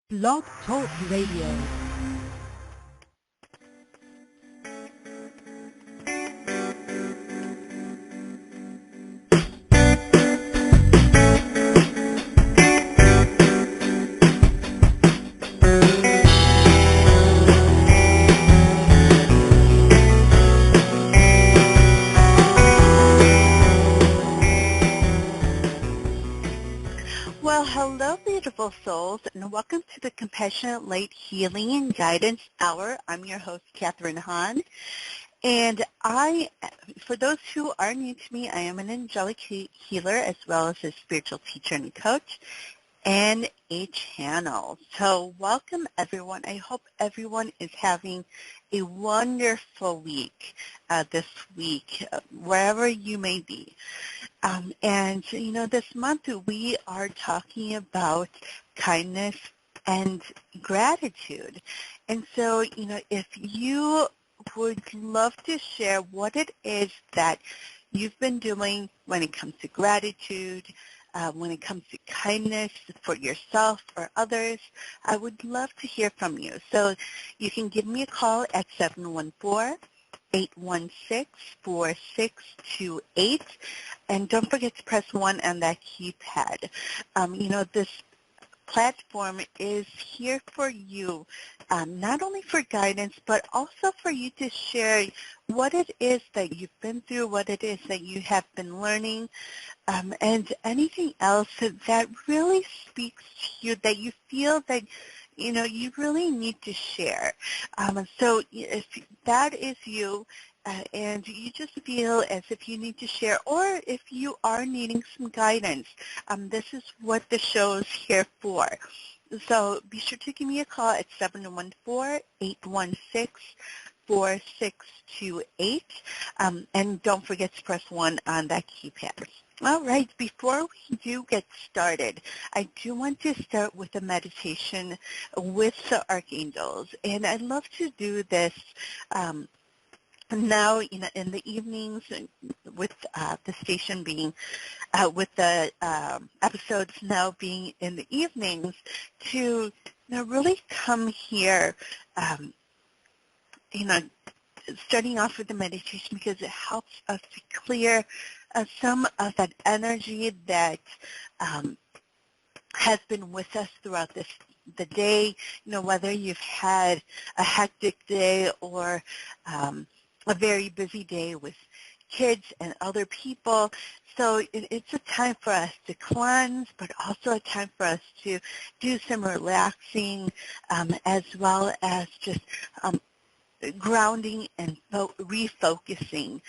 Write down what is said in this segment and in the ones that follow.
Blog Talk Radio. Well, hello, beautiful souls, and welcome to the Compassionate Light Healing and Guidance Hour. I'm your host, Catharine Hahn, and for those who are new to me, I am an angelic healer as well as a spiritual teacher and coach and a channel. So welcome, everyone. I hope everyone is having a wonderful week this week, wherever you may be. This month we are talking about kindness and gratitude. And so, if you would love to share what it is that you've been doing when it comes to gratitude, when it comes to kindness for yourself or others, I would love to hear from you. So you can give me a call at 714-816-4628. And don't forget to press 1 on that keypad. This platform is here for you, not only for guidance, but also for you to share what it is that you've been through, what it is that you have been learning, and anything else that really speaks to you, that you feel that you really need to share. So if that is you, and you just feel as if you need to share, or if you are needing some guidance, this is what the show is here for. So be sure to give me a call at 714-816-4628, and don't forget to press 1 on that keypad. All right, before we do get started, I do want to start with a meditation with the archangels, and I'd love to do this now, in the evenings, with the station being, with the episodes now being in the evenings, to really come here, starting off with the meditation, because it helps us to clear some of that energy that has been with us throughout the day, whether you've had a hectic day or a very busy day with kids and other people. So it's a time for us to cleanse, but also a time for us to do some relaxing, as well as just grounding and refocusing,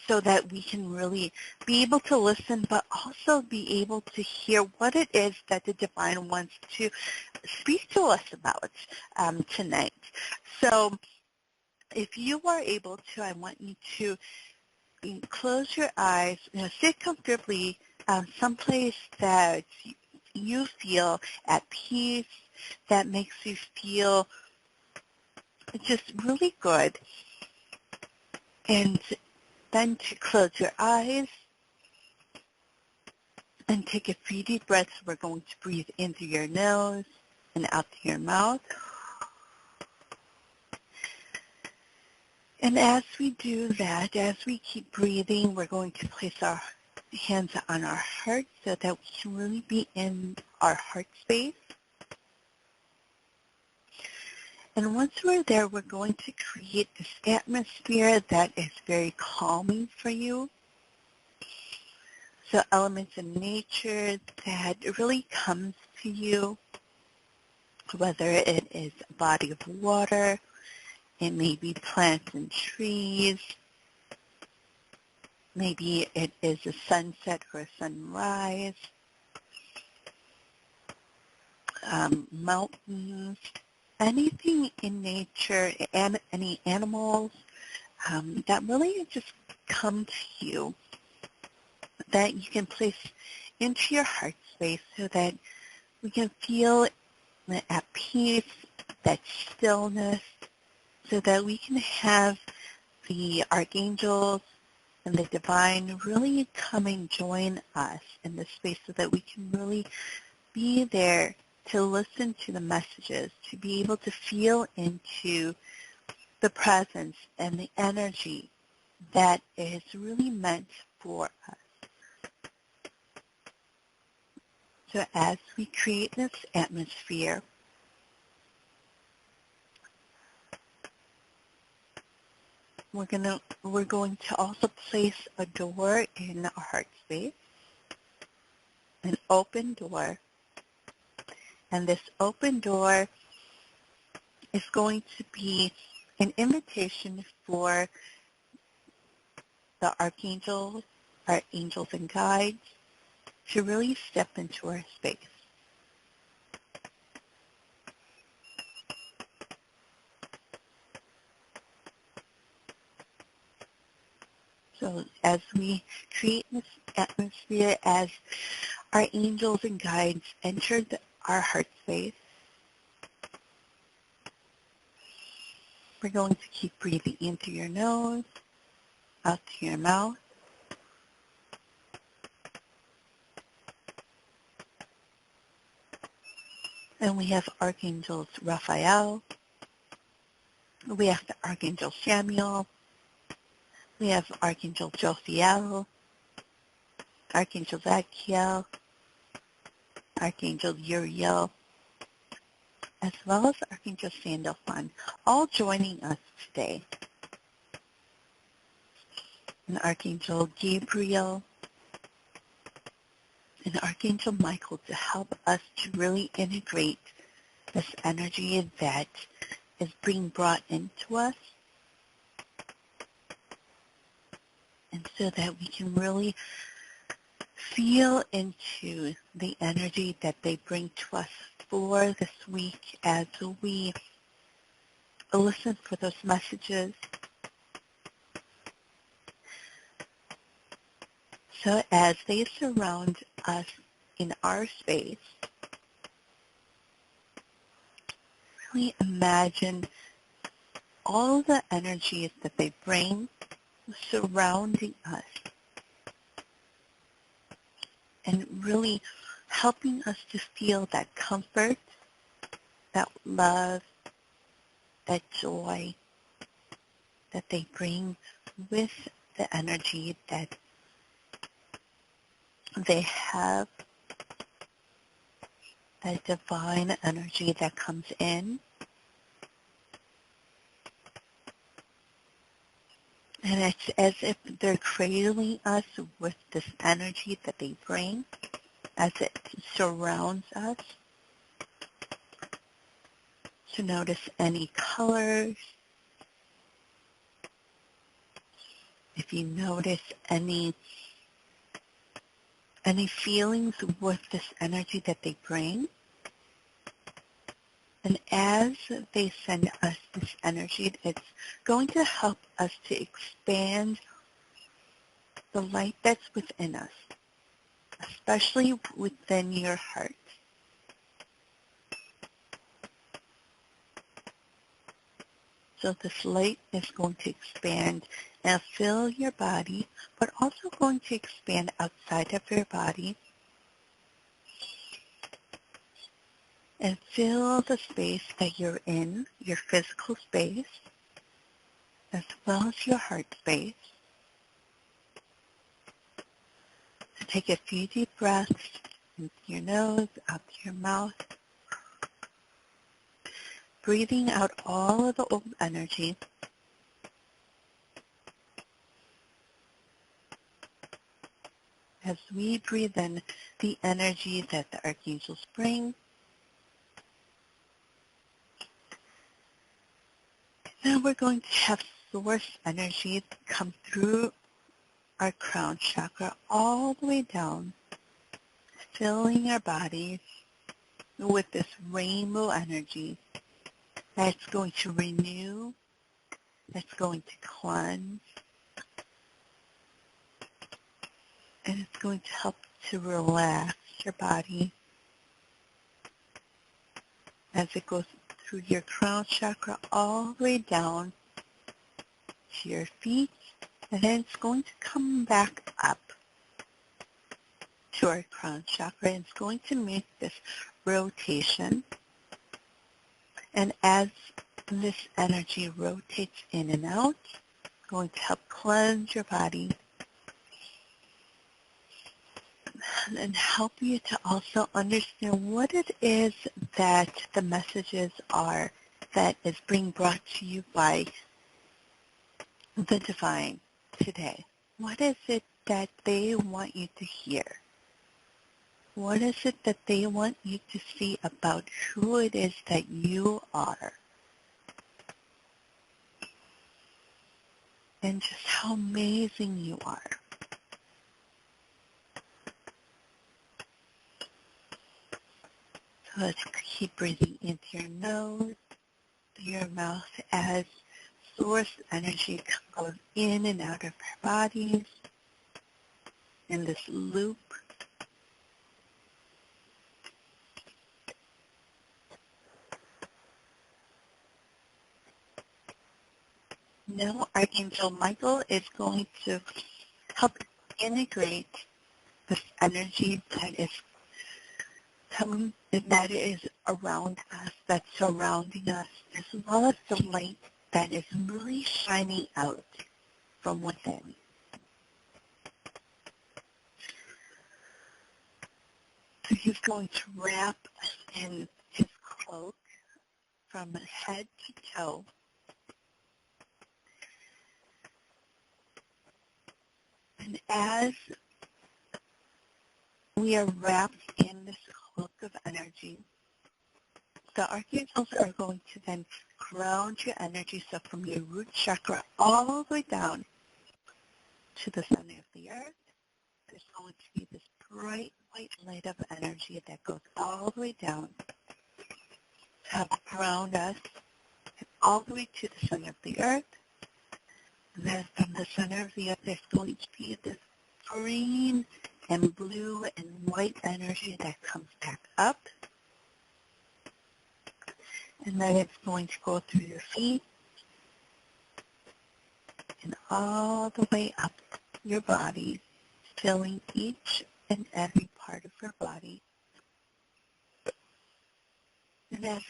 so that we can really be able to listen, but also be able to hear what it is that the Divine wants to speak to us about tonight. So if you are able to, I want you to close your eyes, sit comfortably someplace that you feel at peace, that makes you feel just really good. And then to close your eyes and take a few deep breaths. We're going to breathe in through your nose and out through your mouth. And as we do that, as we keep breathing, we're going to place our hands on our heart so that we can really be in our heart space. And once we're there, we're going to create this atmosphere that is very calming for you. So elements in nature that really comes to you, whether it is a body of water, it may be plants and trees, maybe it is a sunset or a sunrise, mountains, anything in nature, and any animals that really just come to you, that you can place into your heart space so that we can feel at peace, that stillness, so that we can have the archangels and the divine really come and join us in this space so that we can really be there to listen to the messages, to be able to feel into the presence and the energy that is really meant for us. So as we create this atmosphere, we're going to also place a door in our heart space, an open door. And this open door is going to be an invitation for the archangels, our angels and guides, to really step into our space. So as we create this atmosphere, as our angels and guides enter our heart space, we're going to keep breathing in through your nose, out through your mouth. And we have Archangels Raphael, we have the Archangel Samuel, we have Archangel Jophiel, Archangel Zachiel, Archangel Uriel, as well as Archangel Sandalphon, all joining us today. And Archangel Gabriel and Archangel Michael to help us to really integrate this energy that is being brought into us, and so that we can really feel into the energy that they bring to us for this week as we listen for those messages. So as they surround us in our space, really imagine all the energies that they bring surrounding us and really helping us to feel that comfort, that love, that joy that they bring with the energy that they have, that divine energy that comes in. And it's as if they're cradling us with this energy that they bring as it surrounds us. To notice any colors, if you notice any feelings with this energy that they bring. And as they send us this energy, it's going to help us to expand the light that's within us, especially within your heart. So this light is going to expand and fill your body, but also going to expand outside of your body and fill the space that you're in, your physical space, as well as your heart space. So take a few deep breaths into your nose, out through your mouth, breathing out all of the old energy. As we breathe in the energy that the archangels bring, now we're going to have source energy come through our crown chakra all the way down, filling our bodies with this rainbow energy that's going to renew, that's going to cleanse, and it's going to help to relax your body as it goes through your crown chakra all the way down to your feet, and then it's going to come back up to our crown chakra, and it's going to make this rotation. And as this energy rotates in and out, it's going to help cleanse your body and help you to also understand what it is that the messages are that is being brought to you by the divine today. What is it that they want you to hear? What is it that they want you to see about who it is that you are? And just how amazing you are. So let's keep breathing into your nose, through your mouth as source energy goes in and out of our bodies in this loop. Now Archangel Michael is going to help integrate this energy that is coming, that is around us, that's surrounding us, as well as the light that is really shining out from within. So he's going to wrap in his cloak from head to toe. And as we are wrapped in this cloak of energy, the archangels are going to then ground your energy, so from your root chakra all the way down to the center of the earth, there's going to be this bright white light of energy that goes all the way down to help ground us, and all the way to the center of the earth. And then from the center of the earth, there's going to be this green and blue and white energy that comes back up. And then it's going to go through your feet and all the way up your body, filling each and every part of your body. And as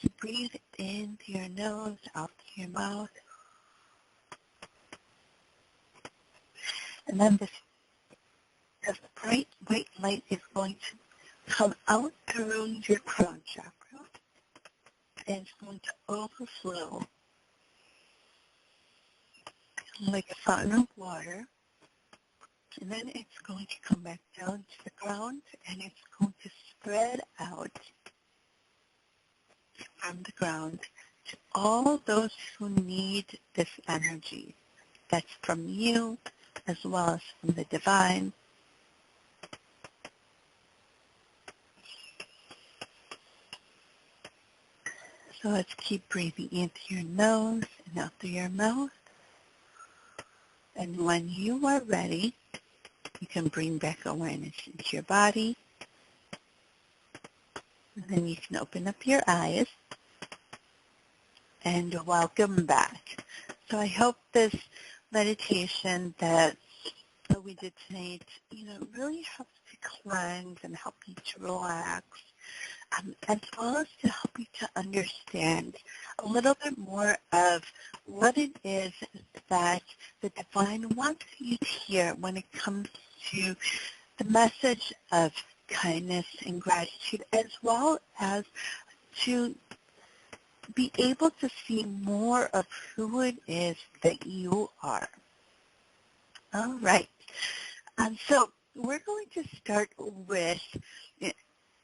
you breathe in through your nose, out through your mouth, and then this bright white light is going to come out through your crown chakra, and it's going to overflow like a fountain of water, and then it's going to come back down to the ground, and it's going to spread out from the ground to all those who need this energy. That's from you as well as from the divine. So let's keep breathing in through your nose and out through your mouth. And when you are ready, you can bring back awareness into your body. And then you can open up your eyes. And welcome back. So I hope this meditation that we did tonight, really helps to cleanse and help you to relax, as well as to help you to understand a little bit more of what it is that the divine wants you to hear when it comes to the message of kindness and gratitude, as well as to be able to see more of who it is that you are. All right. So we're going to start with,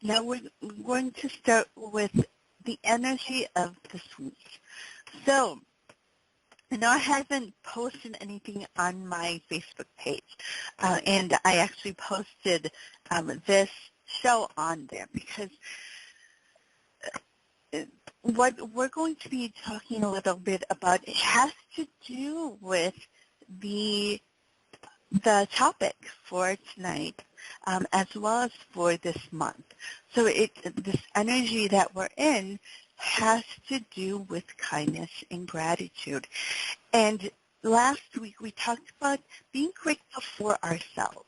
now we're going to start with the energy of this week. So, I haven't posted anything on my Facebook page, and I actually posted this show on there because what we're going to be talking a little bit about, it has to do with the topic for tonight, as well as for this month. So this energy that we're in has to do with kindness and gratitude. And last week we talked about being grateful for ourselves.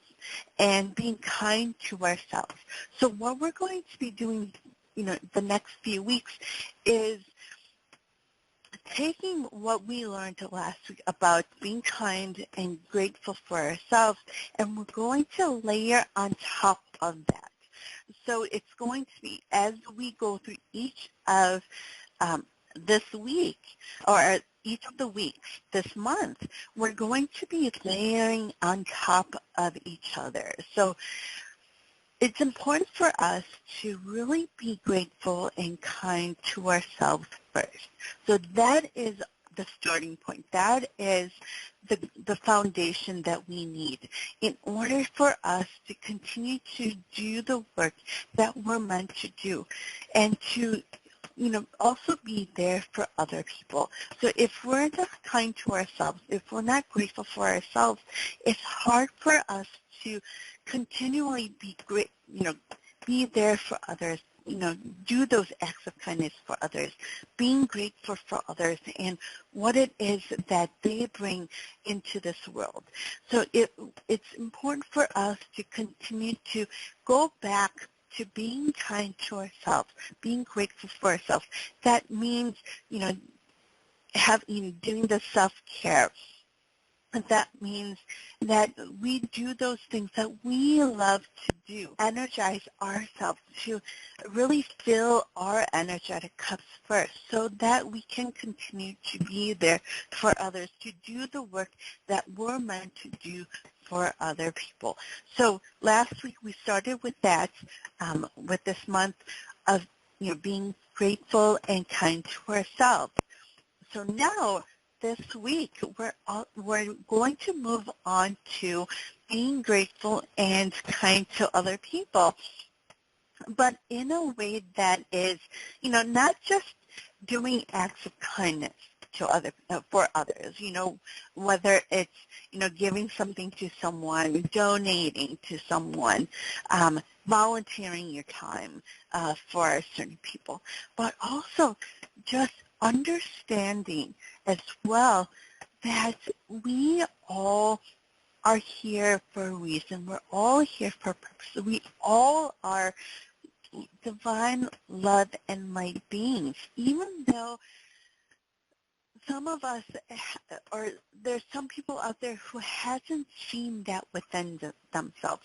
and being kind to ourselves. So what we're going to be doing, the next few weeks is taking what we learned last week about being kind and grateful for ourselves, and we're going to layer on top of that. So it's going to be, as we go through each of this week, or each of the weeks this month, we're going to be layering on top of each other. So it's important for us to really be grateful and kind to ourselves first. So that is the starting point. That is the foundation that we need in order for us to continue to do the work that we're meant to do, and to also be there for other people. So if we're not kind to ourselves, if we're not grateful for ourselves, it's hard for us to continually be great, be there for others, do those acts of kindness for others, being grateful for others and what it is that they bring into this world. So it's important for us to continue to go back to being kind to ourselves, being grateful for ourselves. That means, doing the self-care. That means that we do those things that we love to do, energize ourselves to really fill our energetic cups first so that we can continue to be there for others, to do the work that we're meant to do for other people. So last week we started with that, with this month of being grateful and kind to ourselves. So now, this week, we're going to move on to being grateful and kind to other people, but in a way that is, not just doing acts of kindness to for others, whether it's, giving something to someone, donating to someone, volunteering your time for certain people, but also just understanding as well that we all are here for a reason. We're all here for a purpose. We all are divine love and light beings, even though some of us, or there's some people out there who hasn't seen that within themselves.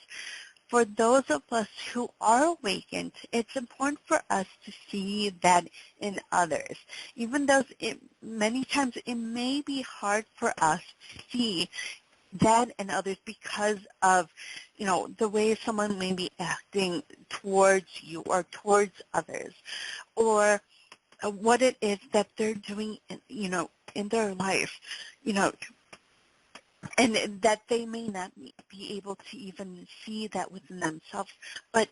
For those of us who are awakened, it's important for us to see that in others. Even though many times it may be hard for us to see that in others because of, the way someone may be acting towards you or towards others, or what it is that they're doing, in their life, and that they may not be able to even see that within themselves. But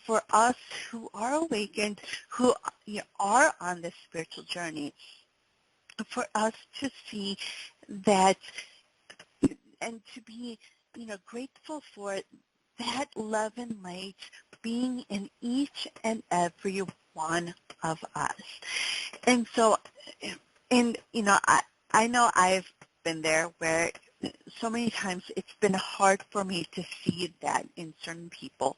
for us who are awakened, who are on this spiritual journey, for us to see that and to be, grateful for that love and light being in each and every one of us. And so, I know I've been there where so many times it's been hard for me to see that in certain people,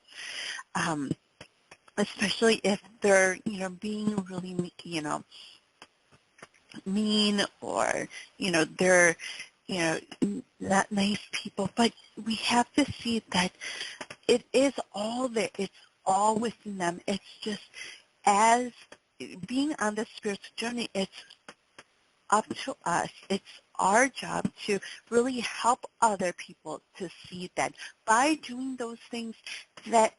especially if they're, being really, mean, or, they're, not nice people. But we have to see that it is all there. It's all within them. It's just, as being on the spiritual journey, it's up to us. It's our job to really help other people to see that by doing those things that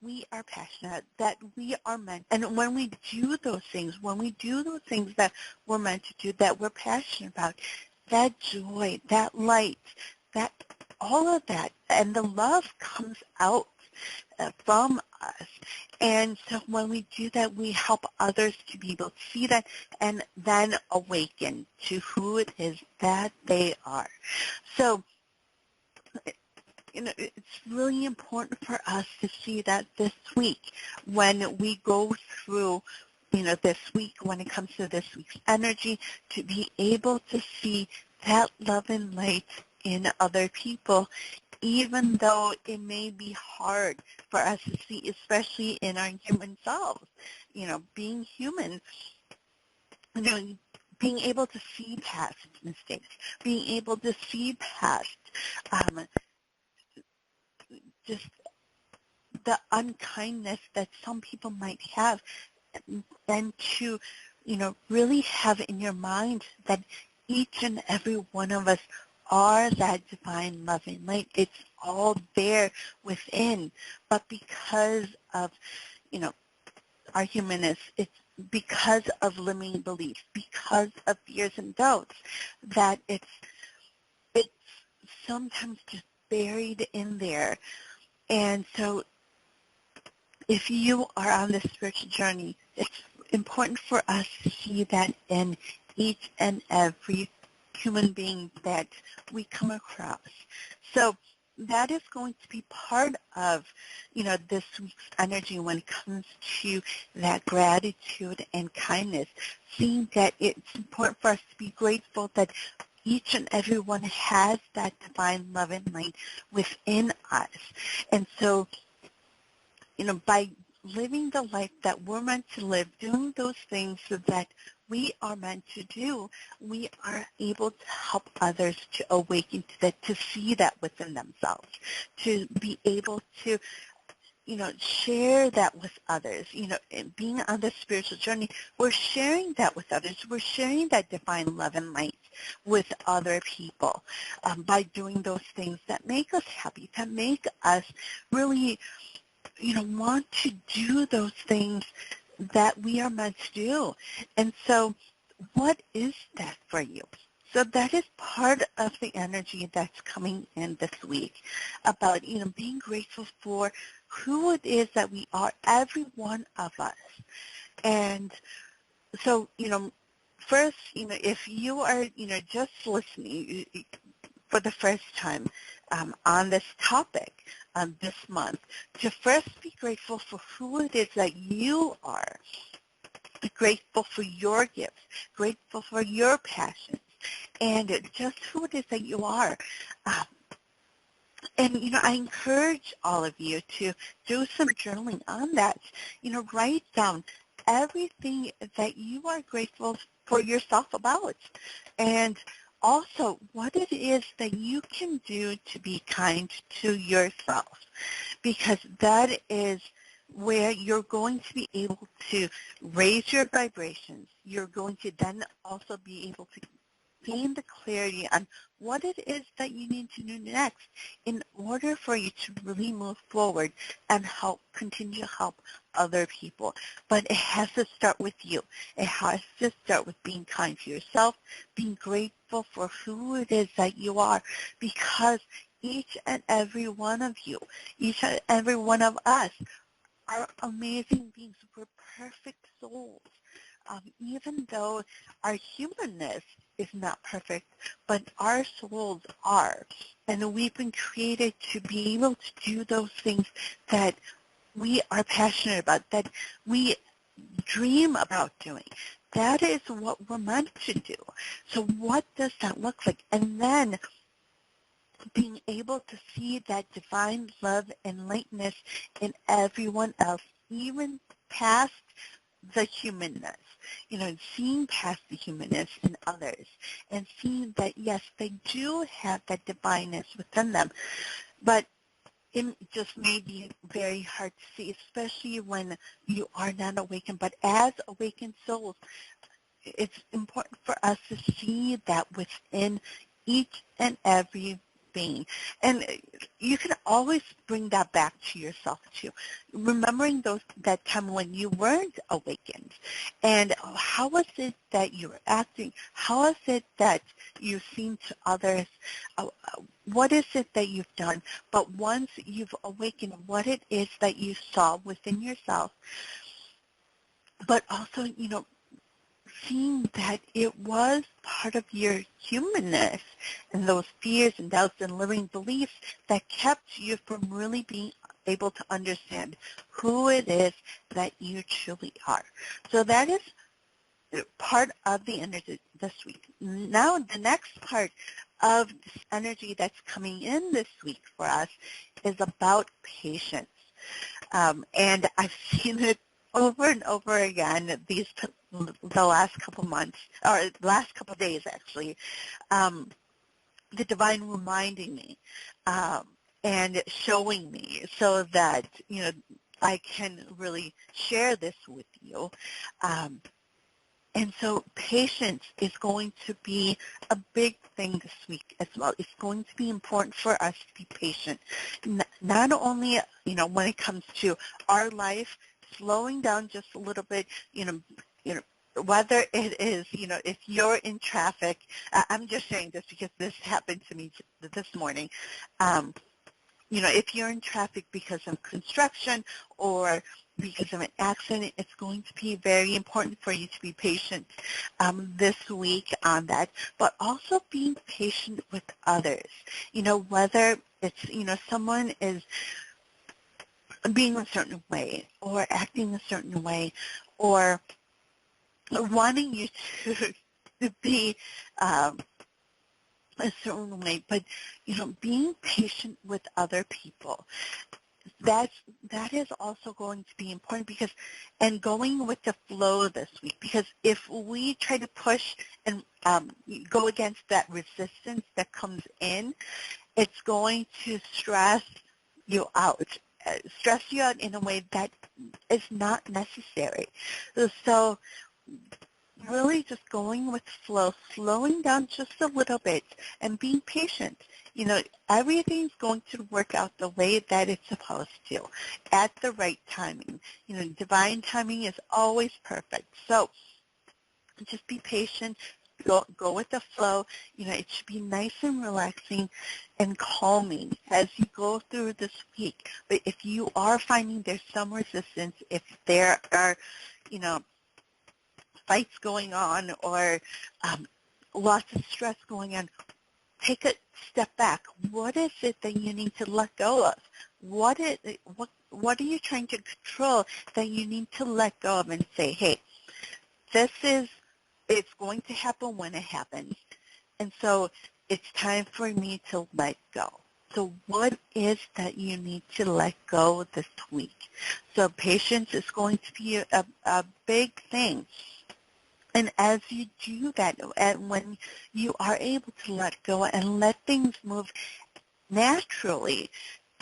we are passionate, that we are meant. And when we do those things, that we're meant to do, that we're passionate about, that joy, that light, that all of that, and the love comes out from us. And so when we do that, we help others to be able to see that and then awaken to who it is that they are. So, it's really important for us to see that this week when we go through, this week, when it comes to this week's energy, to be able to see that love and light in other people, even though it may be hard for us to see, especially in our human selves. Being human, you know, being able to see past mistakes, being able to see past um, just the unkindness that some people might have, and to, really have in your mind that each and every one of us are that divine loving light. It's all there within, but because of, you know, our humanness, it's because of limiting beliefs, because of fears and doubts, that it's sometimes just buried in there. And so if you are on this spiritual journey, it's important for us to see that in each and every human being that we come across. So that is going to be part of, this week's energy when it comes to that gratitude and kindness, seeing that it's important for us to be grateful that each and every one has that divine love and light within us. And so, by living the life that we're meant to live, doing those things that we are meant to do, we are able to help others to awaken to that, to see that within themselves, to be able to, share that with others. And being on this spiritual journey, we're sharing that with others. We're sharing that divine love and light with other people by doing those things that make us happy, that make us really want to do those things that we are meant to do. And so what is that for you? So that is part of the energy that's coming in this week about, being grateful for who it is that we are, every one of us. And so, first, if you are, just listening for the first time on this topic this month, to first be grateful for who it is that you are, grateful for your gifts, grateful for your passions, and just who it is that you are. And, I encourage all of you to do some journaling on that. Write down everything that you are grateful for yourself about. And also what it is that you can do to be kind to yourself, because that is where you're going to be able to raise your vibrations. You're going to then also be able to gain the clarity on what it is that you need to do next in order for you to really move forward and continue to help other people. But it has to start with you. It has to start with being kind to yourself, being grateful for who it is that you are, because each and every one of you, each and every one of us are amazing beings. We're perfect souls. Even though our humanness is not perfect, but our souls are. And we've been created to be able to do those things that we are passionate about, that we dream about doing. That is what we're meant to do. So what does that look like? And then being able to see that divine love and lightness in everyone else, even past the humanness, seeing past the humanness in others and seeing that, yes, they do have that divineness within them, but it just may be very hard to see, especially when you are not awakened. But as awakened souls, it's important for us to see that within each and every being. And you can always bring that back to yourself too, remembering that time when you weren't awakened, and how was it that you were acting, how was it that you seemed to others, what is it that you've done. But once you've awakened, what it is that you saw within yourself, but also seeing that it was part of your humanness and those fears and doubts and limiting beliefs that kept you from really being able to understand who it is that you truly are. So that is part of the energy this week. Now, the next part of this energy that's coming in this week for us is about patience. And I've seen it over and over again the last couple months, or last couple days actually, the divine reminding me and showing me so that, I can really share this with you. And so patience is going to be a big thing this week as well. It's going to be important for us to be patient, not only, when it comes to our life, slowing down just a little bit, whether it is, if you're in traffic. I'm just saying this because this happened to me this morning. If you're in traffic because of construction or because of an accident, it's going to be very important for you to be patient this week on that, but also being patient with others. Whether it's, someone is being a certain way or acting a certain way or wanting you to be a certain way, but, being patient with other people, that is also going to be important and going with the flow this week, because if we try to push and go against that resistance that comes in, it's going to stress you out in a way that is not necessary. So really just going with flow, slowing down just a little bit and being patient. Everything's going to work out the way that it's supposed to at the right timing. Divine timing is always perfect. So just be patient. Go with the flow. It should be nice and relaxing and calming as you go through this week. But if you are finding there's some resistance, if there are, fights going on or lots of stress going on, take a step back. What is it that you need to let go of? What are you trying to control that you need to let go of and say, hey, it's going to happen when it happens. And so it's time for me to let go. So what is that you need to let go this week? So patience is going to be a big thing. And as you do that, and when you are able to let go and let things move naturally,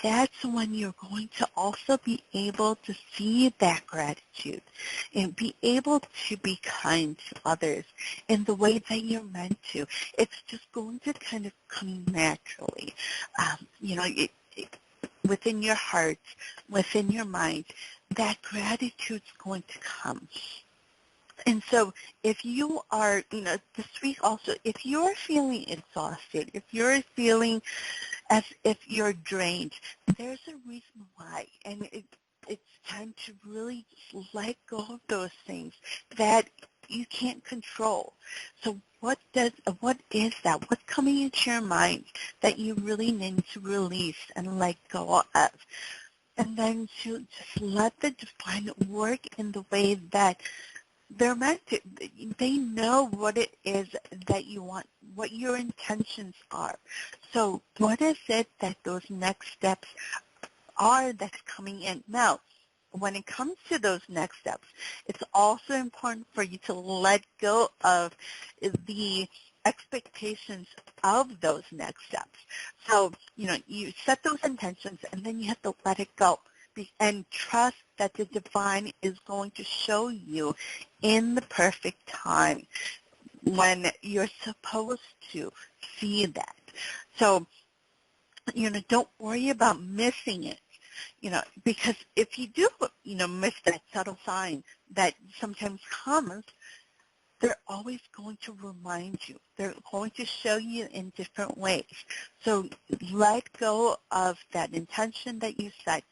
that's when you're going to also be able to see that gratitude and be able to be kind to others in the way that you're meant to. It's just going to kind of come naturally. Within your heart, within your mind, that gratitude's going to come. And so if you are, this week also, if you're feeling exhausted, if you're feeling as if you're drained, there's a reason why. And it's time to really let go of those things that you can't control. So what is that? What's coming into your mind that you really need to release and let go of? And then to just let the divine work in the way that they're meant to. They know what it is that you want, what your intentions are. So what is it that those next steps are that's coming in? Now, when it comes to those next steps, it's also important for you to let go of the expectations of those next steps. So, you set those intentions and then you have to let it go and trust that the divine is going to show you in the perfect time when you're supposed to see that. So, don't worry about missing it, because if you do, miss that subtle sign that sometimes comes, they're always going to remind you. They're going to show you in different ways. So let go of that intention that you set.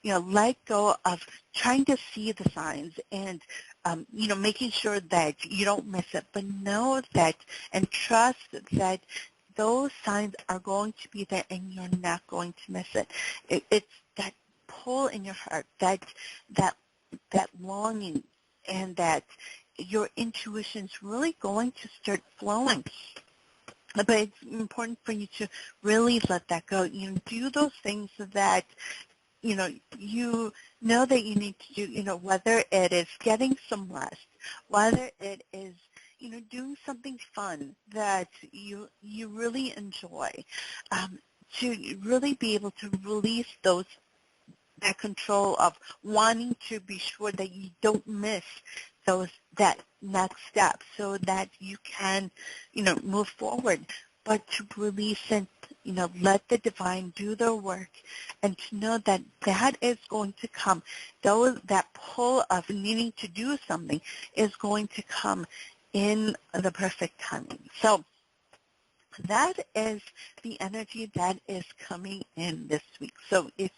Let go of trying to see the signs and, making sure that you don't miss it. But know that and trust that those signs are going to be there and you're not going to miss it. It's that pull in your heart, that longing and that your intuition's really going to start flowing. But it's important for you to really let that go. Do those things that, you know that you need to do, whether it is getting some rest, whether it is, doing something fun that you really enjoy, to really be able to release that control of wanting to be sure that you don't miss that next step so that you can, move forward, but to release and, let the divine do their work and to know that that is going to come. That pull of needing to do something is going to come in the perfect timing. So that is the energy that is coming in this week. So if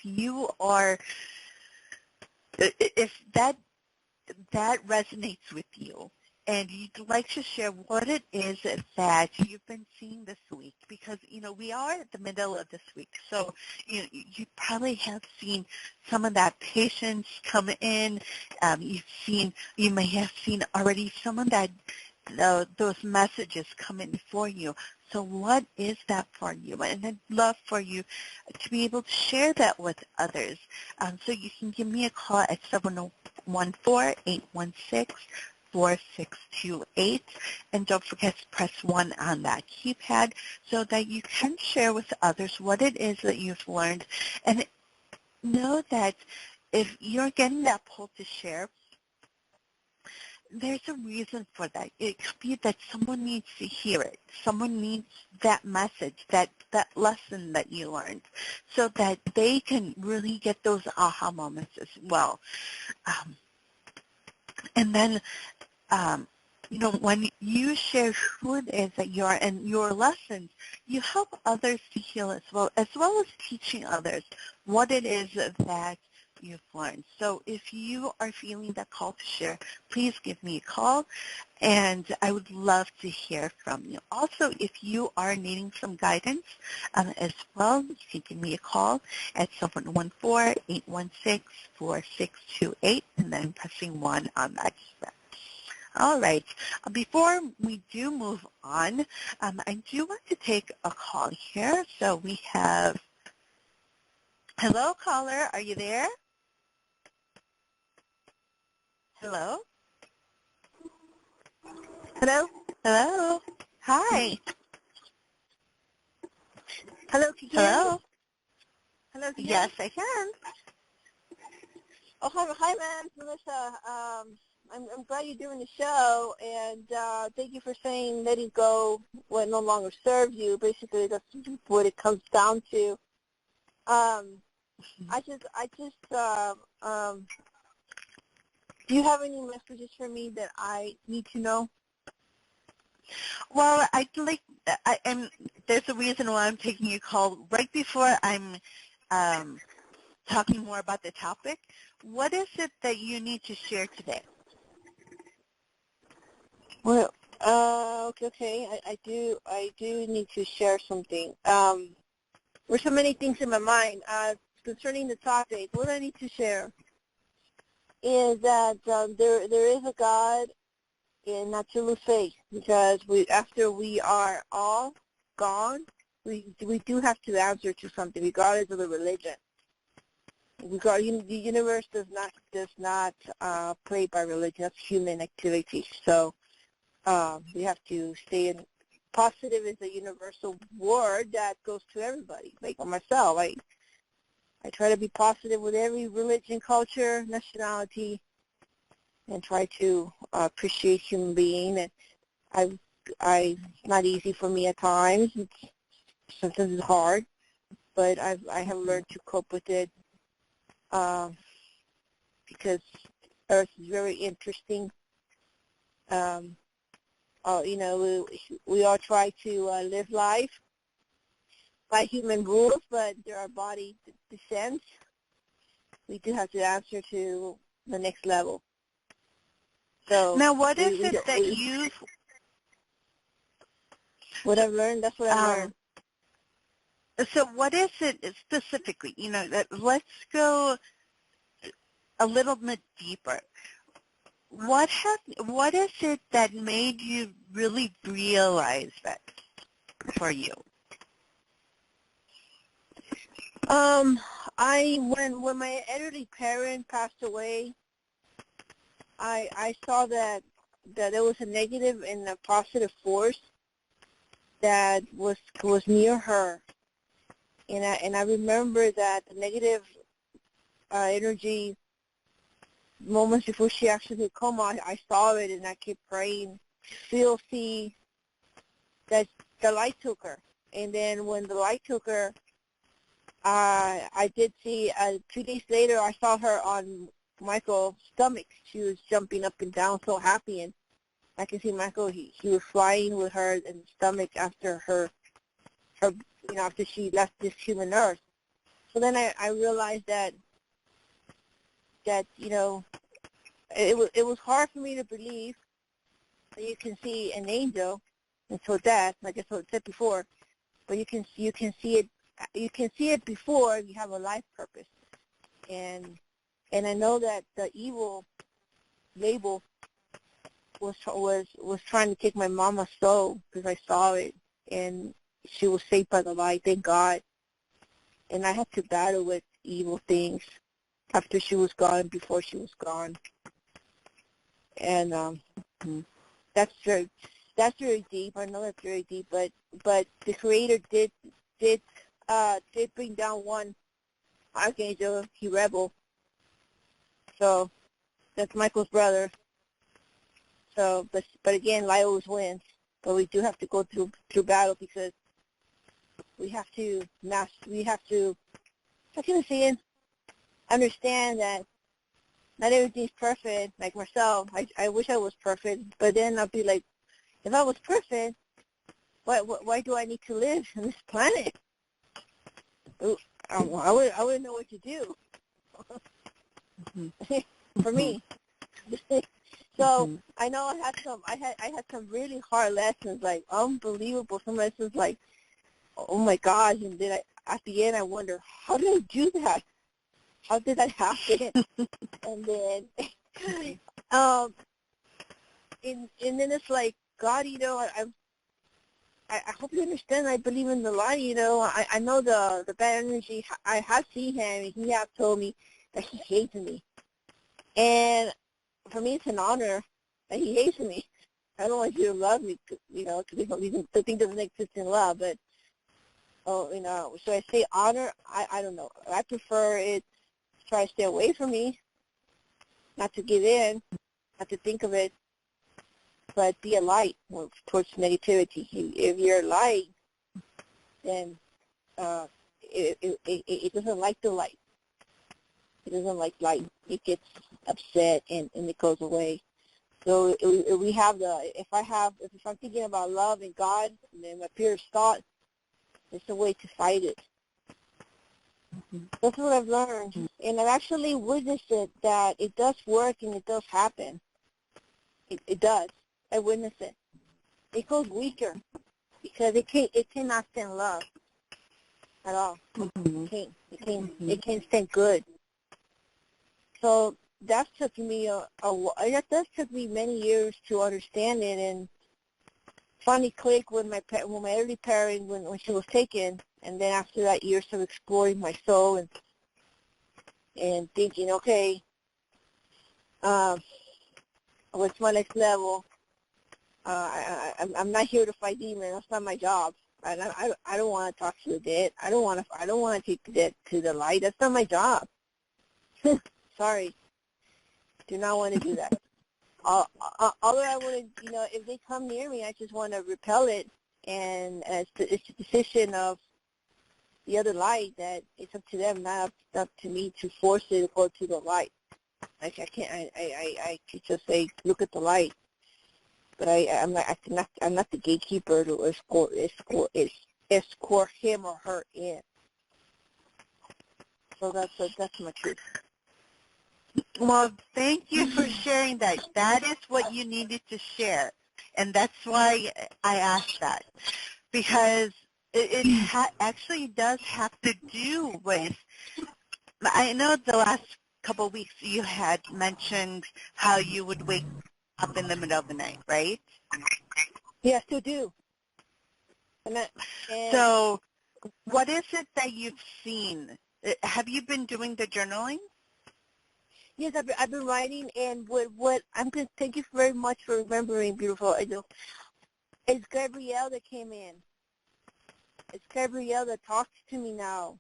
that resonates with you and you'd like to share what it is that you've been seeing this week, because, we are at the middle of this week. So, you probably have seen some of that patience come in. You may have seen already some of that, those messages come in for you. So what is that for you? And I'd love for you to be able to share that with others. So you can give me a call at 714-816-4628. And don't forget to press 1 on that keypad so that you can share with others what it is that you've learned. And know that if you're getting that pull to share, there's a reason for that. It could be that someone needs to hear it. Someone needs that message, that lesson that you learned, so that they can really get those aha moments as well. And then, when you share who it is that you are and your lessons, you help others to heal as well as teaching others what it is that you've learned. So if you are feeling that call to share, please give me a call, and I would love to hear from you. Also, if you are needing some guidance as well, you can give me a call at 714-816-4628, and then pressing 1 on that keypad. All right. Before we do move on, I do want to take a call here. So we have, hello, caller. Are you there? Hello? Hello? Hello? Hi. Hello, can you hear me? Hello? Hello, can you hear Yes, me? I can. Oh, hi, ma'am, Melissa. I'm glad you're doing the show, and thank you for saying letting go what no longer serves you. Basically, that's what it comes down to. Do you have any messages for me that I need to know? Well, there's a reason why I'm taking your call right before I'm talking more about the topic. What is it that you need to share today? Well, okay. I do need to share something. There's so many things in my mind concerning the topic. What I need to share is that there is a God, and not to lose faith, because after we are all gone, we do have to answer to something, regardless of the religion. The universe does not play by religion. That's human activity. So we have to stay in. Positive is a universal word that goes to everybody. Like myself, I try to be positive with every religion, culture, nationality, and try to appreciate human being. And it's not easy for me at times. Sometimes it's hard, but I have learned to cope with it because Earth is very interesting. We all try to live life by human rules, but there are body descents. We do have to answer to the next level. So now, what is it that what I've learned? That's what I've learned. So what is it specifically? Let's go a little bit deeper. what is it that made you really realize that for you? When my elderly parent passed away, I saw that there was a negative and a positive force that was near her, and I remember that the negative energy moments before she actually came, I saw it, and I kept praying to see that the light took her. And then when the light took her, I did see 2 days later I saw her on Michael's stomach. She was jumping up and down so happy, and I can see Michael, he was flying with her in the stomach after her after she left this human earth. So then I realized that it was hard for me to believe that you can see an angel until death, like I said before, but you can see it before you have a life purpose. And I know that the evil label was trying to take my mama's soul, because I saw it, and she was saved by the light, thank God. And I had to battle with evil things after she was gone, before she was gone. And that's very deep. I know that's very deep, but the Creator did bring down one archangel. He rebelled. So that's Michael's brother. So, but again, light always wins. But we do have to go through battle, because we have to how can I say it? Understand that not everything's perfect. Like myself, I wish I was perfect, but then I'll be like, if I was perfect, why do I need to live on this planet? I wouldn't know what to do. For me. So I know I had some really hard lessons, like unbelievable. Some lessons like, oh my gosh, and then at the end I wonder, how did I do that? How did that happen? And then and then it's like, God, I hope you understand. I believe in the light. I know the bad energy. I have seen him, and he has told me that he hates me. And for me, it's an honor that he hates me. I don't want you to love me, because the thing doesn't exist in love. But should I say honor? I don't know. I prefer it to try to stay away from me, not to give in, not to think of it, but be a light towards negativity. If you're a light, then it doesn't like the light. It doesn't like light. It gets upset and it goes away. So if I'm thinking about love and God, and then my purest thought, it's a way to fight it. That's what I've learned, and I've actually witnessed it, that it does work and it does happen. It does. I witnessed it. It goes weaker because it cannot stand love at all. It can't stand good. So that took me that took me many years to understand it, and finally clicked with my early parent when she was taken. And then after that, years of exploring my soul and thinking, okay, what's my next level? I'm not here to fight demons. That's not my job. I don't want to talk to the dead. I don't want to take the dead to the light. That's not my job. Sorry, do not want to do that. All I want to, if they come near me, I just want to repel it. And it's the decision of the other light that it's up to them, not up to me to force it to go to the light. Like I could just say, look at the light, but I'm not the gatekeeper to escort him or her in. So that's my truth. Well, thank you for sharing that. That is what you needed to share, and that's why I asked that, because it actually does have to do with, I know the last couple of weeks, you had mentioned how you would wake up in the middle of the night, right? Yeah, I still do. And So what is it that you've seen? Have you been doing the journaling? yes, I've been writing, and what I'm going to thank you very much for remembering, beautiful. I do. It's Gabrielle that came in. It's Gabrielle that talks to me now.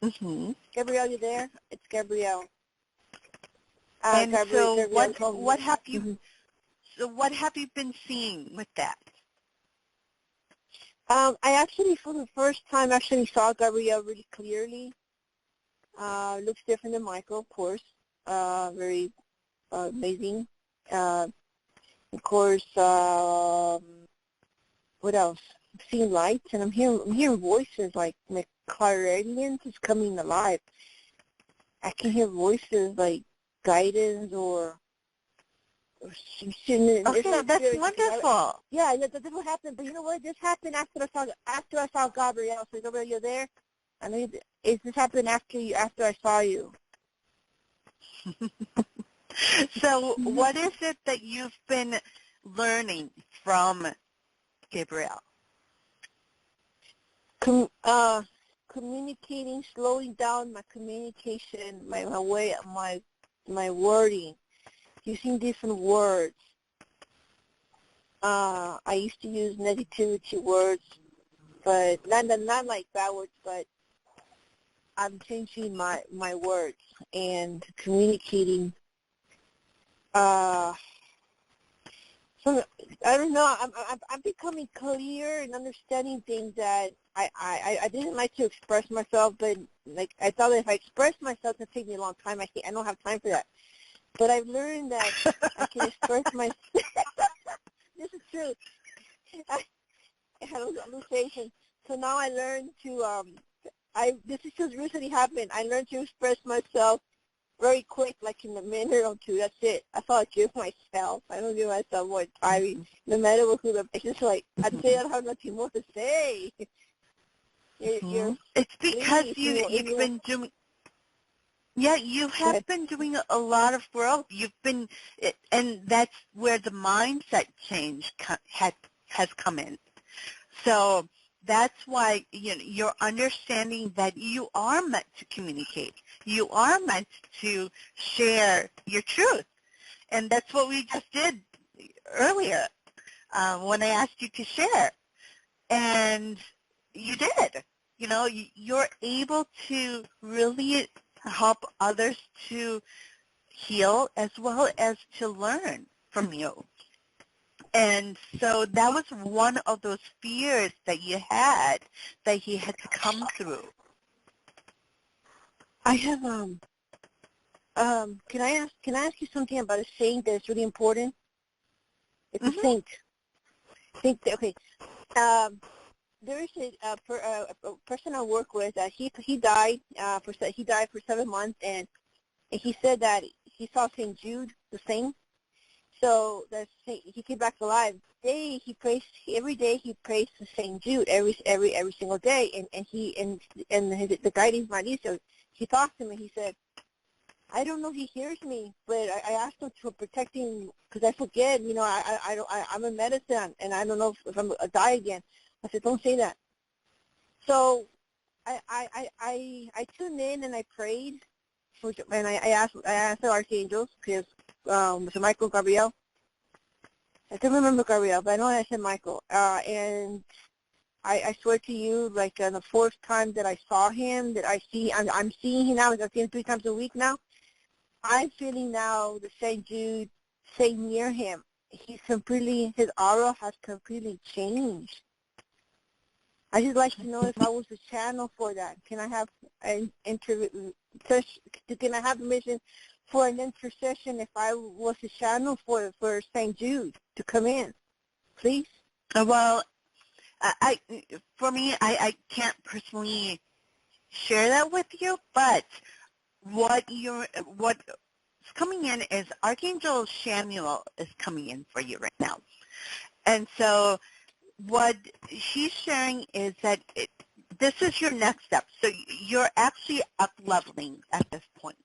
Mm-hmm. Gabrielle, you there? It's Gabrielle. And so Gabrielle told me. what have you Mm-hmm. so what have you been seeing with that? I actually, for the first time, actually saw Gabrielle really clearly. Looks different than Michael, of course. Very amazing. Of course, what else? I'm seeing lights, and I'm hearing voices like clairaudience is coming alive. I can hear voices like guidance or Okay, that's wonderful. Yeah, that's what happened. But you know what? This happened after I saw Gabrielle. So Gabrielle, you're there. I know this happened after I saw you. So what is it that you've been learning from Gabrielle? Communicating, slowing down my communication, my way, my wording, using different words. I used to use negativity words, but not like bad words, but I'm changing my words and communicating. So I don't know. I'm becoming clear and understanding things that I didn't like to express myself, but like I thought that if I express myself, it'd take me a long time. I don't have time for that. But I've learned that I can express myself. This is true. I had a hallucination. So now I learned to this is just recently happened. I learned to express myself very quick, like in a minute or two. That's it. That's all I give myself. I don't give myself more time. No matter who it's just like I'd say I don't have nothing more to say. It's because you've been doing. Yeah, you have been doing a lot of growth. And that's where the mindset change has come in. So that's why you're understanding that you are meant to communicate. You are meant to share your truth. And that's what we just did earlier when I asked you to share. And you did. You're able to really help others to heal as well as to learn from you. And so that was one of those fears that you had to come through. I have can I ask you something about a saint that's really important? It's a saint. Okay. There is a person I work with. He died for 7 months, and he said that he saw Saint Jude the saint. So he came back alive. Every day he prays to Saint Jude every single day, and the guiding mind. So he talked to me. He said, I don't know if he hears me, but I asked him to protect him because I forget. I'm in medicine, and I don't know if I'm gonna die again. I said, don't say that. So I tuned in and I prayed, and I asked the archangels, because Mr. Michael, Gabriel. I can't remember Gabriel, but I know I said Michael. And I swear to you, like the fourth time that I saw him, I'm seeing him now. I see him 3 times a week now. I'm feeling now the St. Jude stay near him. His aura has completely changed. I just like to know if I was a channel for that. Can I have can I have permission for an intercession if I was a channel for St. Jude to come in, please? Well, for me, I can't personally share that with you, but what's coming in is Archangel Samuel is coming in for you right now. And so what she's sharing is that this is your next step. So you're actually up-leveling at this point.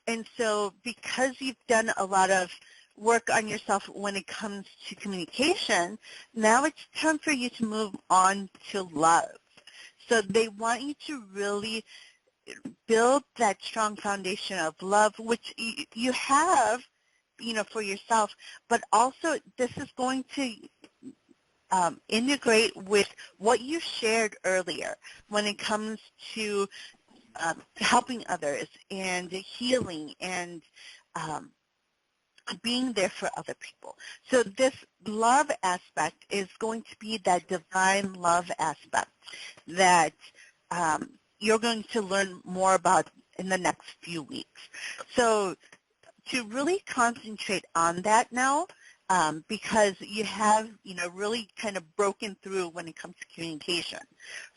And so because you've done a lot of work on yourself when it comes to communication, now it's time for you to move on to love. So they want you to really build that strong foundation of love, which you have, for yourself, but also this is going to integrate with what you shared earlier when it comes to helping others and healing and being there for other people. So this love aspect is going to be that divine love aspect that you're going to learn more about in the next few weeks. So to really concentrate on that now, because you have, really kind of broken through when it comes to communication.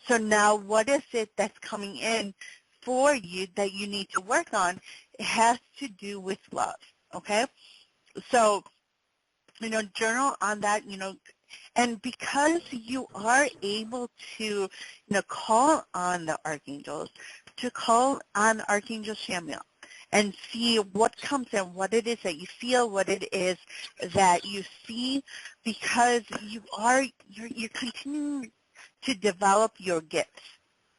So now what is it that's coming in for you that you need to work on? It has to do with love, okay? So, journal on that, and because you are able to, call on the archangels, to call on Archangel Samuel and see what comes in, what it is that you feel, what it is that you see, because you're continuing to develop your gifts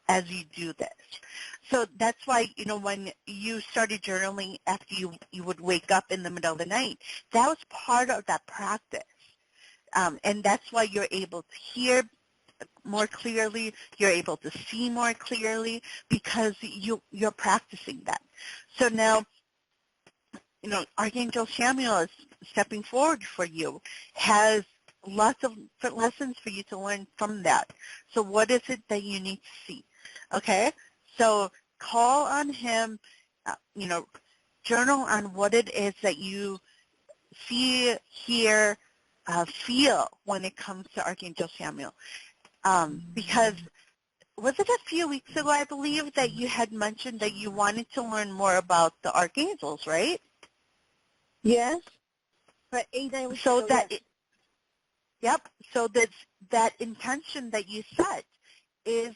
as you do this. So that's why, when you started journaling after you would wake up in the middle of the night, that was part of that practice. And that's why you're able to hear more clearly, you're able to see more clearly, because you're practicing that. So now, Archangel Samuel is stepping forward for you, has lots of different lessons for you to learn from that. So what is it that you need to see? Okay? So call on him, journal on what it is that you see, hear, feel when it comes to Archangel Samuel. Because was it a few weeks ago, I believe, that you had mentioned that you wanted to learn more about the archangels, right? Yes. But 8-9 weeks So ago, that, yes. yep. So that intention that you set is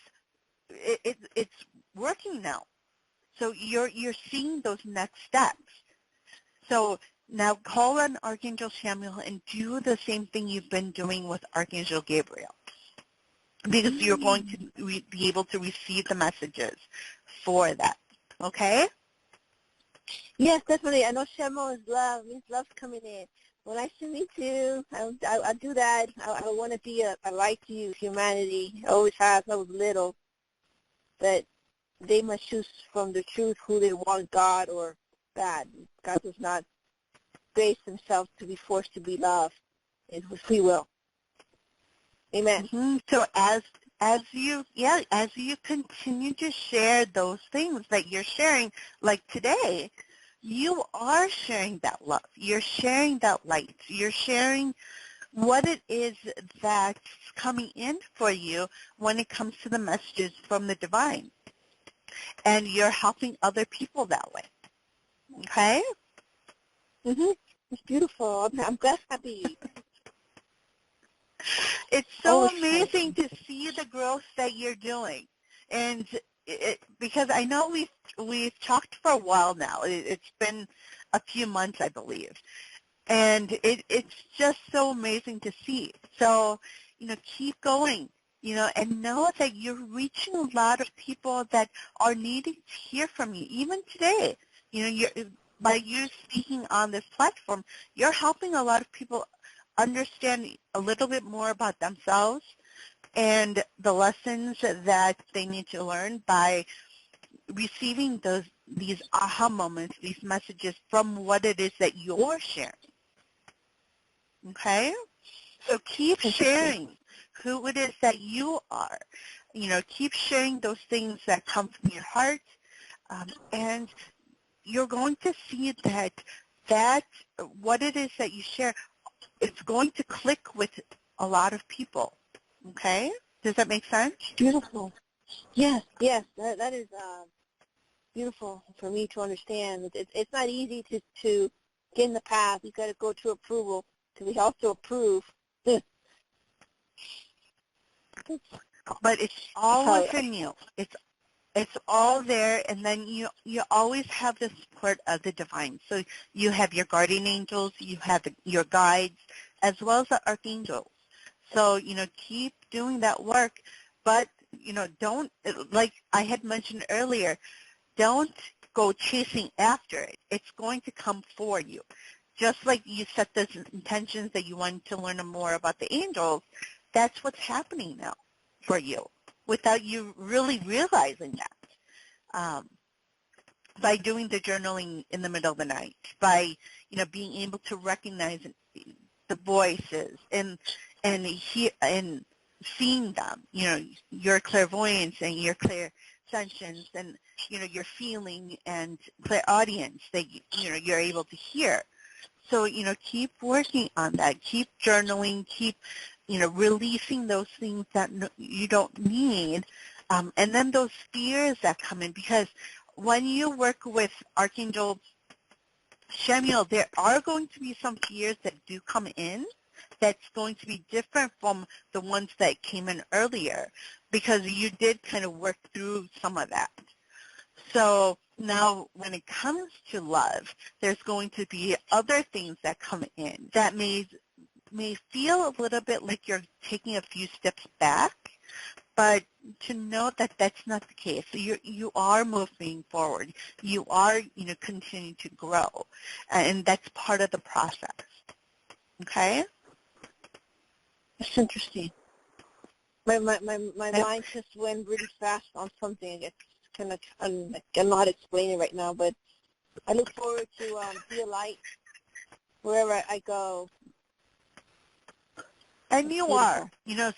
it's working now. So you're seeing those next steps. So now call on Archangel Samuel and do the same thing you've been doing with Archangel Gabriel, because you're going to be able to receive the messages for that. Okay? Yes, definitely. I know Samuel is love. Means love's coming in. When I see me too, I do that. I want to be a light to you, humanity. I always have. I was little. But they must choose from the truth who they want, God or bad. God does not base himself to be forced to be loved. It's with free will. Amen. Mm-hmm. So as you continue to share those things that you're sharing, like today, you are sharing that love. You're sharing that light. You're sharing what it is that's coming in for you when it comes to the messages from the divine. And you're helping other people that way. Okay? It's beautiful. I'm glad happy. It's so Always amazing happy. to see the growth that you're doing. And because I know we've talked for a while now. It's been a few months, I believe. And it's just so amazing to see. So, keep going, and know that you're reaching a lot of people that are needing to hear from you. Even today, by you speaking on this platform, you're helping a lot of people understand a little bit more about themselves and the lessons that they need to learn by receiving these aha moments, these messages from what it is that you're sharing. Okay? So keep sharing who it is that you are. Keep sharing those things that come from your heart, and you're going to see that what it is that you share, it's going to click with a lot of people. Okay? Does that make sense? Beautiful. Yes. That is beautiful for me to understand. It's not easy to get in the path. You got to go to approval to be also approve. but it's all How, within you. It's all there, and then you always have the support of the divine. So you have your guardian angels, you have your guides, as well as the archangels. So, keep doing that work, but, don't, like I had mentioned earlier, don't go chasing after it. It's going to come for you. Just like you set those intentions that you want to learn more about the angels, that's what's happening now for you without you really realizing that. By doing the journaling in the middle of the night, by, being able to recognize the voices and seeing them, your clairvoyance and your clairsentience and, your feeling and clairaudience that, you're able to hear. So, keep working on that. Keep journaling. Keep, releasing those things that you don't need. And then those fears that come in, because when you work with Archangel Shemiel, there are going to be some fears that do come in that's going to be different from the ones that came in earlier, because you did kind of work through some of that. So now when it comes to love, there's going to be other things that come in that may feel a little bit like you're taking a few steps back, but to know that that's not the case. So you are moving forward. You are, continuing to grow, and that's part of the process. Okay? that's interesting. My mind just went really fast on something. It's kind of, I don't know how to explain it right now, but I look forward to be a light wherever I go. And That's you beautiful. are,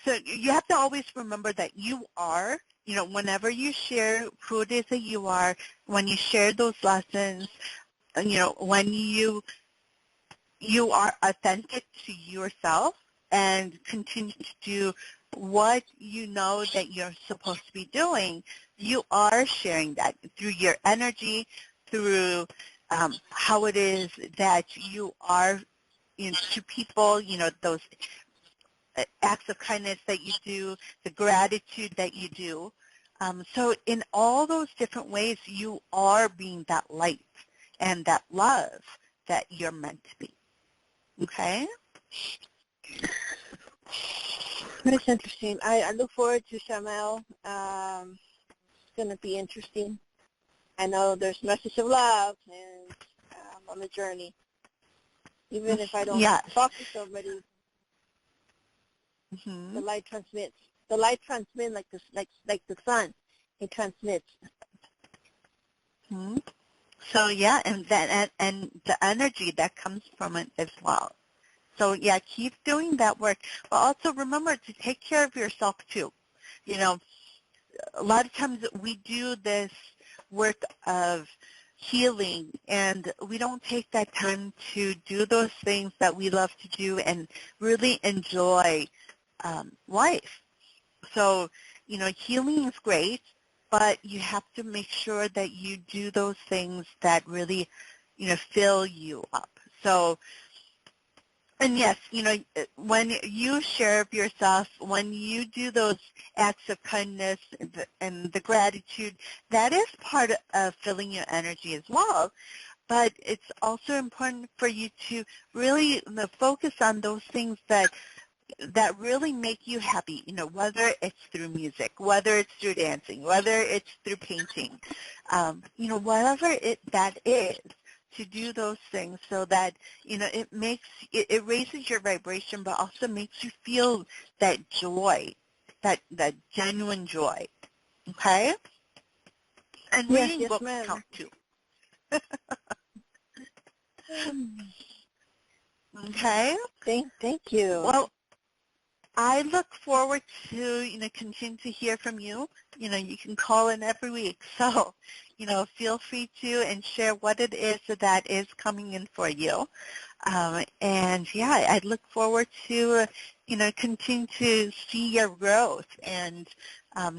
so you have to always remember that you are, whenever you share who it is that you are, when you share those lessons, when you are authentic to yourself and continue to do what you know that you're supposed to be doing, you are sharing that through your energy, through how it is that you are to people, those acts of kindness that you do, the gratitude that you do. So in all those different ways, you are being that light and that love that you're meant to be. Okay? That's interesting. I look forward to Shamel. It's going to be interesting. I know there's message of love and on the journey. Even if I don't talk to somebody, the light transmits. The light transmits like the sun. It transmits. So yeah, and the energy that comes from it as well. So yeah, keep doing that work, but also remember to take care of yourself too. A lot of times we do this work of healing, and we don't take that time to do those things that we love to do and really enjoy life. So, healing is great, but you have to make sure that you do those things that really, fill you up. So, and yes, when you share of yourself, when you do those acts of kindness and the gratitude, that is part of filling your energy as well. But it's also important for you to really focus on those things that really make you happy, whether it's through music, whether it's through dancing, whether it's through painting, whatever that is, to do those things so that, it raises your vibration, but also makes you feel that joy, that genuine joy. Okay? And reading Yes, books ma'am. count too. Okay? Thank you. Well, I look forward to, continue to hear from you. You can call in every week. So, feel free to and share what it is that is coming in for you. And yeah, I look forward to, continue to see your growth and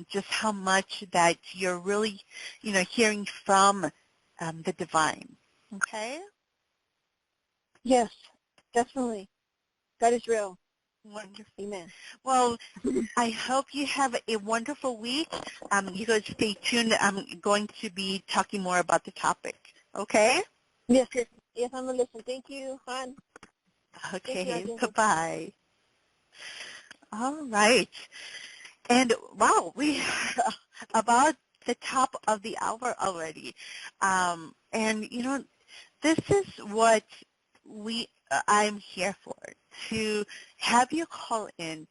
just how much that you're really, hearing from the divine. Okay? Yes, definitely. That is real. Wonderful. Amen. Well, I hope you have a wonderful week. You guys stay tuned. I'm going to be talking more about the topic. Okay? Yes, yes. Yes, I'm going to listen. Thank you, hon. Thank you, Okay. Angelic. Bye-bye. All right. And wow, we are about the top of the hour already. And this is what I'm here for, to have you call in,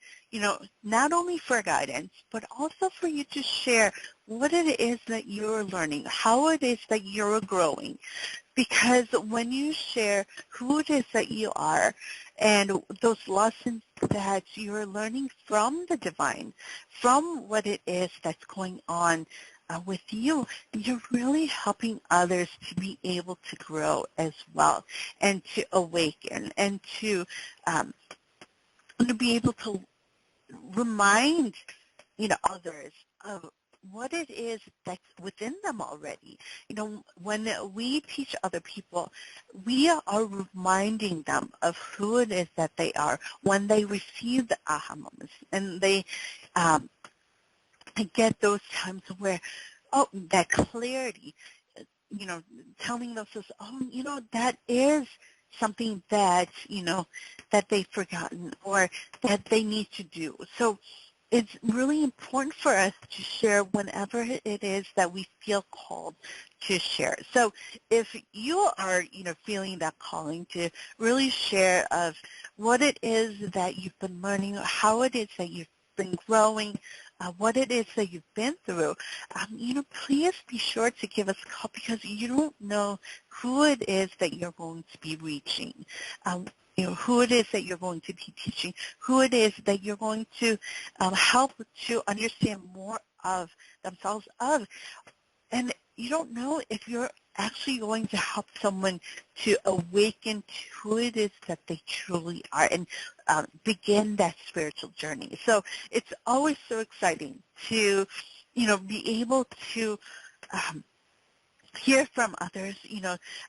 not only for guidance, but also for you to share what it is that you're learning, how it is that you're growing. Because when you share who it is that you are and those lessons that you're learning from the divine, from what it is that's going on with you, you're really helping others to be able to grow as well and to awaken and to be able to remind others of what it is that's within them already. When we teach other people, we are reminding them of who it is that they are when they receive the aha moments and they get those times where, that clarity, telling themselves, that is something that, that they've forgotten or that they need to do. So it's really important for us to share whenever it is that we feel called to share. So if you are, feeling that calling to really share of what it is that you've been learning, how it is that you've been growing, what it is that you've been through, please be sure to give us a call because you don't know who it is that you're going to be reaching. Who it is that you're going to be teaching, who it is that you're going to help to understand more of themselves of. And you don't know if you're actually going to help someone to awaken to who it is that they truly are and begin that spiritual journey. So it's always so exciting to, be able to hear from others.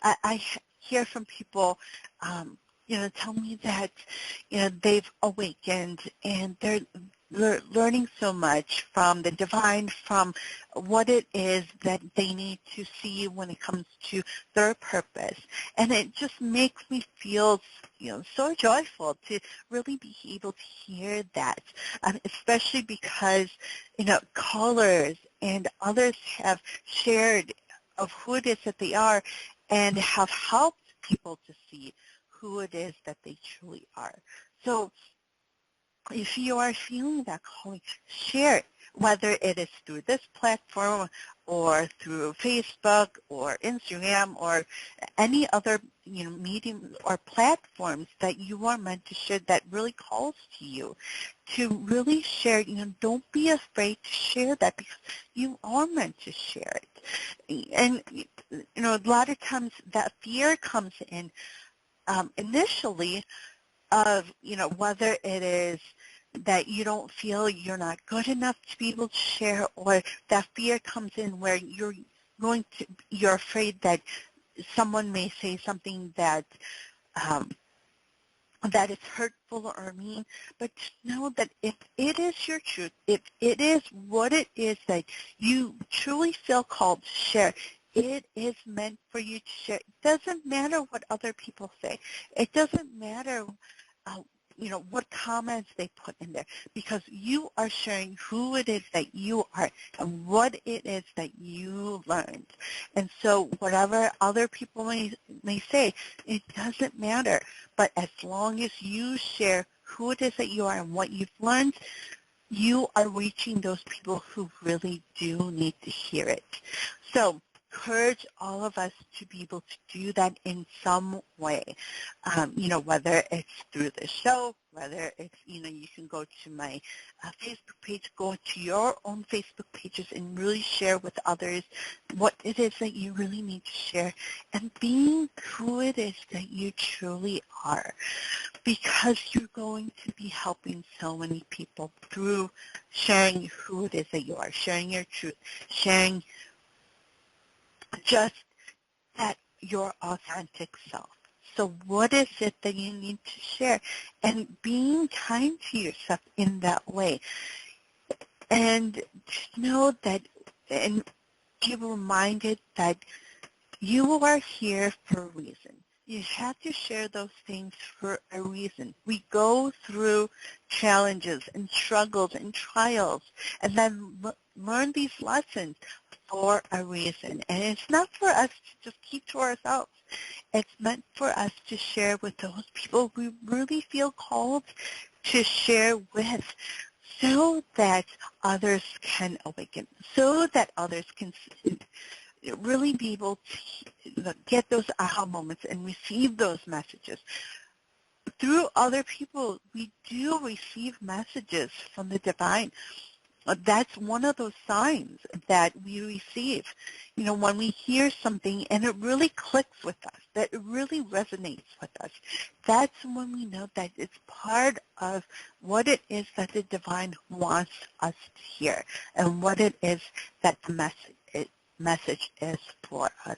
I hear from people, tell me that, they've awakened and they're learning so much from the divine, from what it is that they need to see when it comes to their purpose. And it just makes me feel, so joyful to really be able to hear that, especially because, callers and others have shared of who it is that they are and have helped people to see who it is that they truly are. So if you are feeling that calling, share it, whether it is through this platform or through Facebook or Instagram or any other medium or platforms that you are meant to share that really calls to you to really share. Don't be afraid to share that because you are meant to share it. And a lot of times that fear comes in initially of, whether it is that you don't feel you're not good enough to be able to share, or that fear comes in where you're afraid that someone may say something that that is hurtful or mean. But know that if it is your truth, if it is what it is that you truly feel called to share, it is meant for you to share. It doesn't matter what other people say. It doesn't matter what comments they put in there, because you are sharing who it is that you are and what it is that you learned. And so whatever other people may say, it doesn't matter. But as long as you share who it is that you are and what you've learned, you are reaching those people who really do need to hear it. So encourage all of us to be able to do that in some way, whether it's through the show, whether it's, you can go to my Facebook page, go to your own Facebook pages and really share with others what it is that you really need to share and being who it is that you truly are, because you're going to be helping so many people through sharing who it is that you are, sharing your truth, sharing just that your authentic self. So what is it that you need to share? And being kind to yourself in that way. And just know that, and be reminded that you are here for a reason. You have to share those things for a reason. We go through challenges and struggles and trials and then learn these lessons for a reason. And it's not for us to just keep to ourselves. It's meant for us to share with those people we really feel called to share with, so that others can awaken, so that others can really be able to get those aha moments and receive those messages. Through other people, we do receive messages from the divine. That's one of those signs that we receive. You know, when we hear something and it really clicks with us, that it really resonates with us, that's when we know that it's part of what it is that the divine wants us to hear and what it is that the message is for us.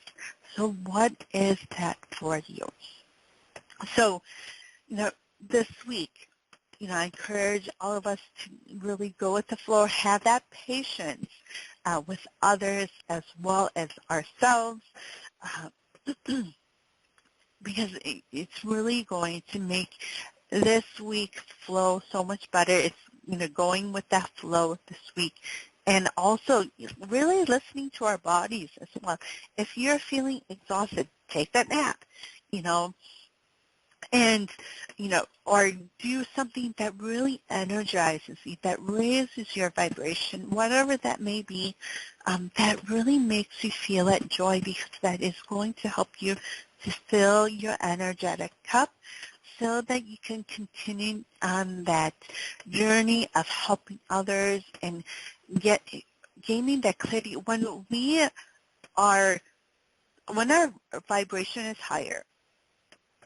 So what is that for you? So, you know, this week, you know, I encourage all of us to really go with the flow, have that patience with others as well as ourselves, because it's really going to make this week flow so much better. It's, you know, going with that flow this week. And also really listening to our bodies as well. If you're feeling exhausted, take that nap, you know, and, you know, or do something that really energizes you, that raises your vibration, whatever that may be, that really makes you feel that joy, because that is going to help you to fill your energetic cup so that you can continue on that journey of helping others and gaining that clarity. When our vibration is higher,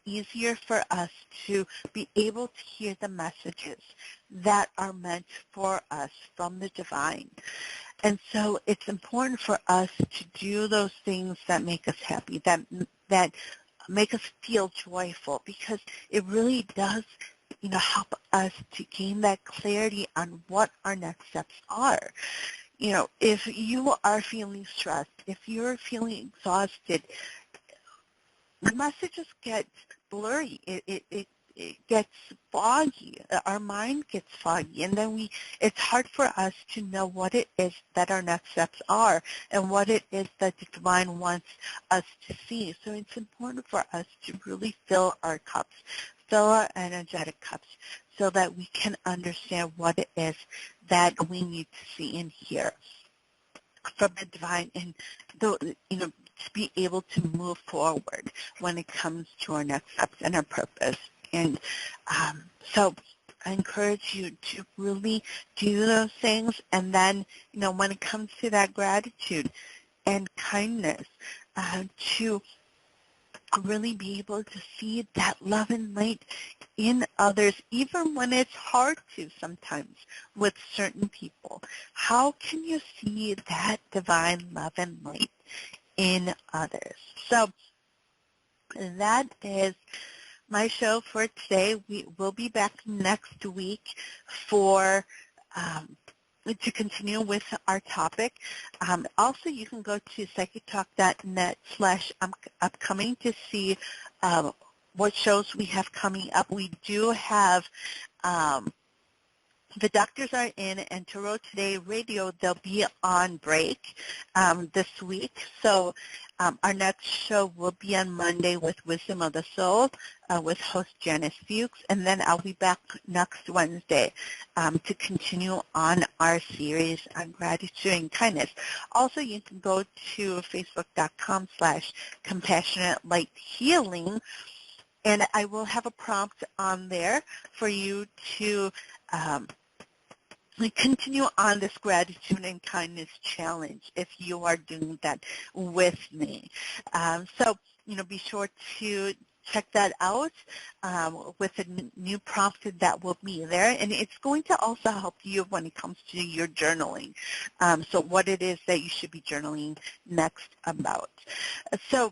easier for us to be able to hear the messages that are meant for us from the divine. And so it's important for us to do those things that make us happy, that make us feel joyful, because it really does, you know, help us to gain that clarity on what our next steps are. You know, if you are feeling stressed, if you're feeling exhausted, the messages get blurry. It gets foggy. Our mind gets foggy, and then it's hard for us to know what it is that our next steps are and what it is that the divine wants us to see. So it's important for us to really fill our cups, fill our energetic cups, so that we can understand what it is that we need to see and hear from the divine, and you know, to be able to move forward when it comes to our next steps and our purpose. And so I encourage you to really do those things. And then, you know, when it comes to that gratitude and kindness, to really be able to see that love and light in others, even when it's hard to sometimes with certain people. How can you see that divine love and light in others? So that is my show for today. We will be back next week for to continue with our topic. Also, you can go to psychictalk.net/upcoming to see what shows we have coming up. We do have the doctors are in, and Tarot Today Radio, they'll be on break this week. So our next show will be on Monday with Wisdom of the Soul with host Janice Fuchs, and then I'll be back next Wednesday to continue on our series on gratitude and kindness. Also, you can go to facebook.com/Compassionate Light Healing, and I will have a prompt on there for you to continue on this gratitude and kindness challenge if you are doing that with me. So, you know, be sure to check that out with a new prompt that will be there. And it's going to also help you when it comes to your journaling. So what it is that you should be journaling next about. So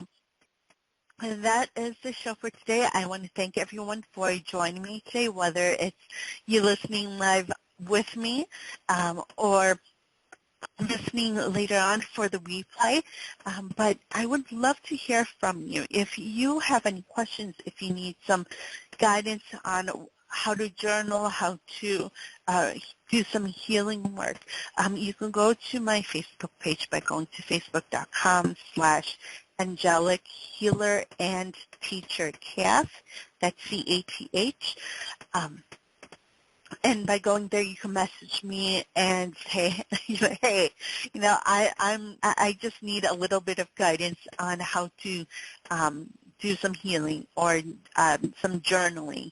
And that is the show for today. I want to thank everyone for joining me today, whether it's you listening live with me or listening later on for the replay. But I would love to hear from you. If you have any questions, if you need some guidance on how to journal, how to do some healing work, you can go to my Facebook page by going to facebook.com/Angelic Healer and Teacher Cath. That's CATH. And by going there, you can message me and say, hey, I just need a little bit of guidance on how to do some healing or some journaling,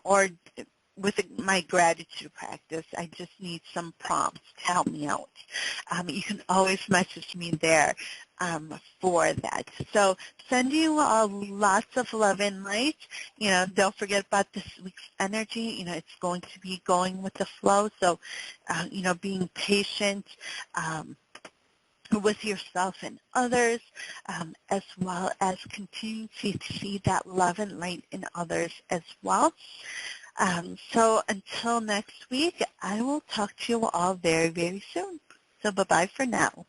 or with my gratitude practice, I just need some prompts to help me out. You can always message me there for that. So send you lots of love and light. Don't forget about this week's energy. It's going to be going with the flow. So, being patient with yourself and others, as well as continue to see that love and light in others as well. So until next week, I will talk to you all very, very soon. So bye-bye for now.